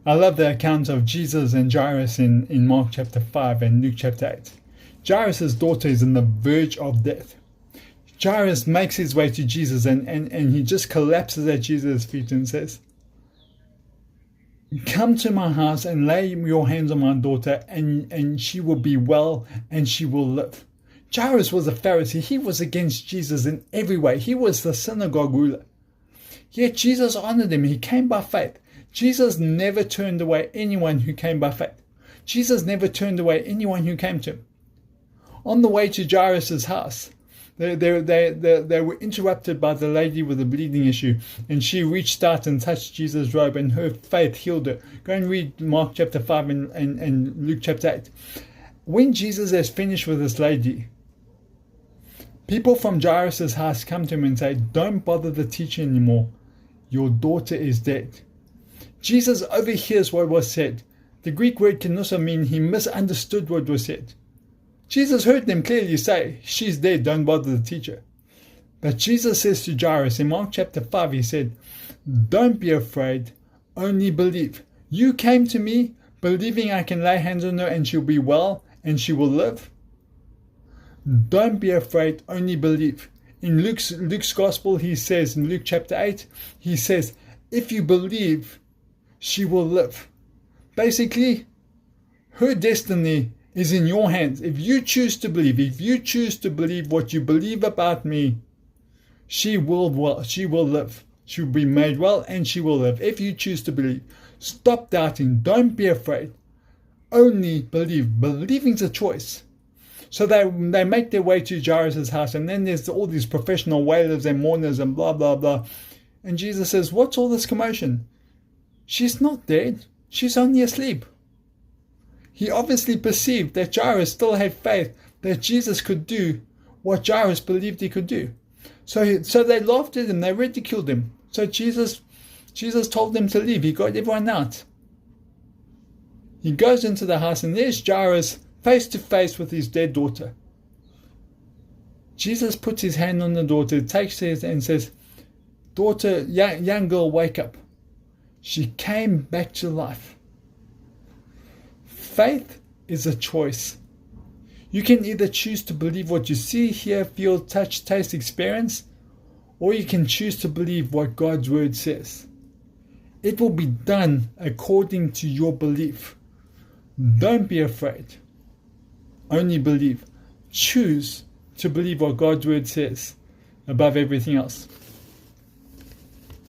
I love the account of Jesus and Jairus in Mark chapter 5 and Luke chapter 8. Jairus' daughter is on the verge of death. Jairus makes his way to Jesus and he just collapses at Jesus' feet and says, "Come to my house and lay your hands on my daughter and she will be well and she will live." Jairus was a Pharisee. He was against Jesus in every way. He was the synagogue ruler. Yet Jesus honored him. He came by faith. Jesus never turned away anyone who came by faith. Jesus never turned away anyone who came to him. On the way to Jairus' house, they were interrupted by the lady with the bleeding issue, and she reached out and touched Jesus' robe, and her faith healed her. Go and read Mark chapter 5 and Luke chapter 8. When Jesus has finished with this lady, people from Jairus' house come to him and say, "Don't bother the teacher anymore. Your daughter is dead." Jesus overhears what was said. The Greek word kenoso means he misunderstood what was said. Jesus heard them clearly say, "She's dead, don't bother the teacher." But Jesus says to Jairus in Mark chapter 5, he said, "Don't be afraid, only believe." You came to me believing I can lay hands on her and she'll be well and she will live. Don't be afraid, only believe. In Luke's gospel, he says, in Luke chapter 8, he says, if you believe, she will live. Basically, her destiny is in your hands. If you choose to believe what you believe about me, she will live. She will be made well and she will live. If you choose to believe, stop doubting. Don't be afraid. Only believe. Believing's a choice. So they make their way to Jairus' house, and then there's all these professional wailers and mourners and blah, blah, blah. And Jesus says, "What's all this commotion? She's not dead. She's only asleep." He obviously perceived that Jairus still had faith that Jesus could do what Jairus believed he could do. So they laughed at him, they ridiculed him. So Jesus told them to leave. He got everyone out. He goes into the house, and there's Jairus face to face with his dead daughter. Jesus puts his hand on the daughter, takes her and says, "Daughter, young girl, wake up." She came back to life. Faith is a choice. You can either choose to believe what you see, hear, feel, touch, taste, experience, or you can choose to believe what God's word says. It will be done according to your belief. Don't be afraid. Only believe. Choose to believe what God's word says above everything else.